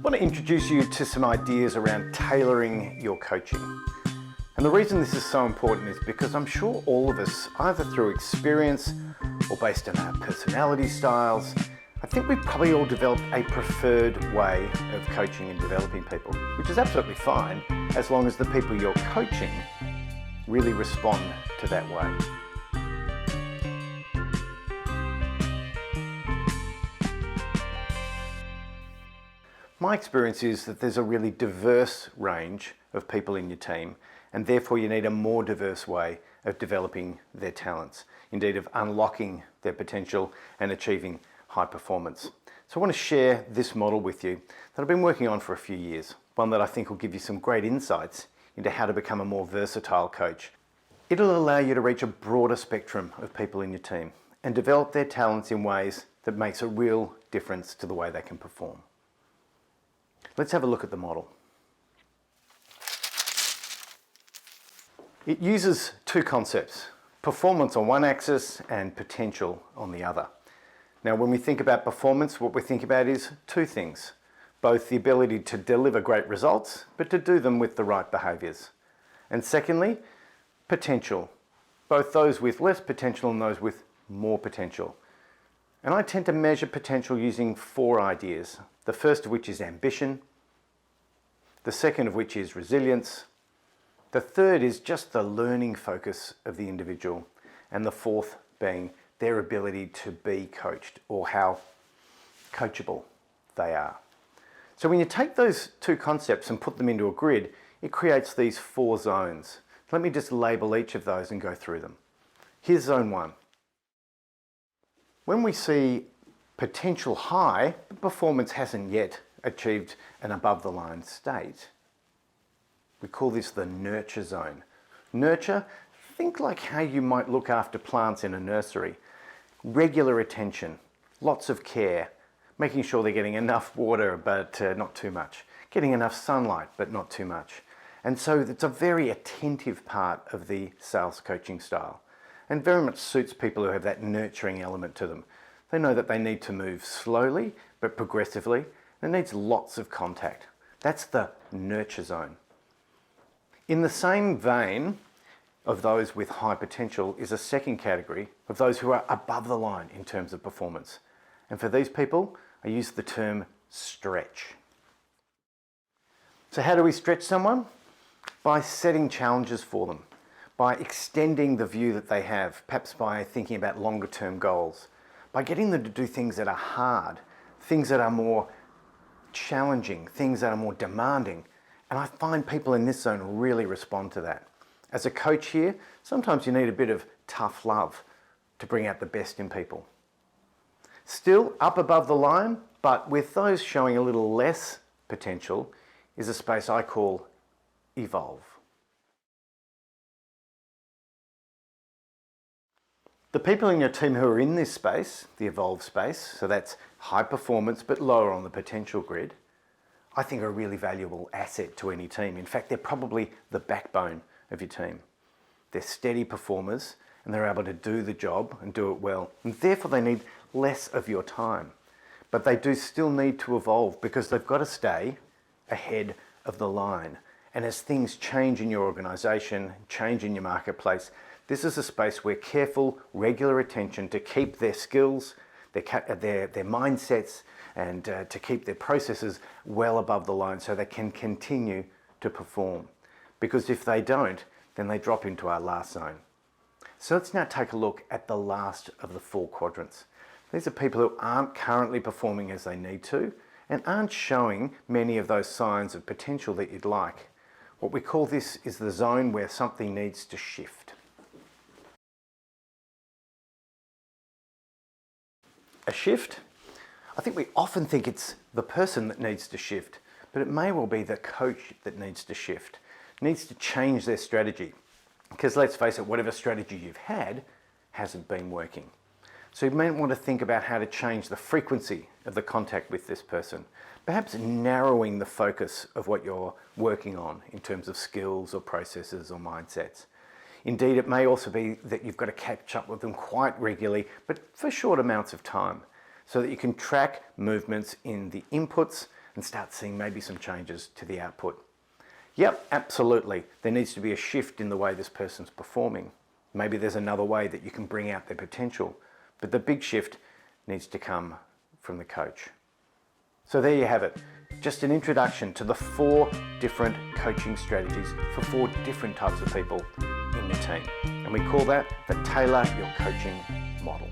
I want to introduce you to some ideas around tailoring your coaching. And the reason this is so important is because I'm sure all of us, either through experience or based on our personality styles, I think we've probably all developed a preferred way of coaching and developing people, which is absolutely fine as long as the people you're coaching really respond to that way. My experience is that there's a really diverse range of people in your team, and therefore you need a more diverse way of developing their talents, indeed of unlocking their potential and achieving high performance. So I want to share this model with you that I've been working on for a few years, one that I think will give you some great insights into how to become a more versatile coach. It'll allow you to reach a broader spectrum of people in your team and develop their talents in ways that makes a real difference to the way they can perform. Let's have a look at the model. It uses two concepts, performance on one axis and potential on the other. Now, when we think about performance, what we think about is two things, both the ability to deliver great results, but to do them with the right behaviours. And secondly, potential, both those with less potential and those with more potential. And I tend to measure potential using four ideas. The first of which is ambition, the second of which is resilience, the third is just the learning focus of the individual, and the fourth being their ability to be coached or how coachable they are. So when you take those two concepts and put them into a grid, it creates these four zones. Let me just label each of those and go through them. Here's zone one. When we see potential high, but performance hasn't yet achieved an above the line state, we call this the nurture zone. Nurture, think like how you might look after plants in a nursery. Regular attention, lots of care, making sure they're getting enough water but not too much, getting enough sunlight but not too much. And so it's a very attentive part of the sales coaching style and very much suits people who have that nurturing element to them. They know that they need to move slowly but progressively, and it needs lots of contact. That's the nurture zone. In the same vein of those with high potential is a second category of those who are above the line in terms of performance. And for these people, I use the term stretch. So how do we stretch someone? By setting challenges for them, by extending the view that they have, perhaps by thinking about longer term goals, by getting them to do things that are hard, things that are more challenging, things that are more demanding. And I find people in this zone really respond to that. As a coach here, sometimes you need a bit of tough love to bring out the best in people. Still up above the line, but with those showing a little less potential, is a space I call evolve. The people in your team who are in this space, the evolve space, so that's high performance but lower on the potential grid, I think are a really valuable asset to any team. In fact, they're probably the backbone of your team. They're steady performers and they're able to do the job and do it well. And therefore they need less of your time. But they do still need to evolve because they've got to stay ahead of the line. And as things change in your organisation, change in your marketplace, this is a space where careful, regular attention to keep their skills, their mindsets, and to keep their processes well above the line so they can continue to perform. Because if they don't, then they drop into our last zone. So let's now take a look at the last of the four quadrants. These are people who aren't currently performing as they need to and aren't showing many of those signs of potential that you'd like. What we call this is the zone where something needs to shift. A shift? I think we often think it's the person that needs to shift, but it may well be the coach that needs to shift, needs to change their strategy. Because let's face it, whatever strategy you've had hasn't been working. So you may want to think about how to change the frequency of the contact with this person, perhaps narrowing the focus of what you're working on in terms of skills or processes or mindsets. Indeed, it may also be that you've got to catch up with them quite regularly, but for short amounts of time, so that you can track movements in the inputs and start seeing maybe some changes to the output. Yep, absolutely. There needs to be a shift in the way this person's performing. Maybe there's another way that you can bring out their potential, but the big shift needs to come from the coach. So there you have it. Just an introduction to the 4 different coaching strategies for 4 different types of people in your team. And we call that the Tailor Your Coaching model.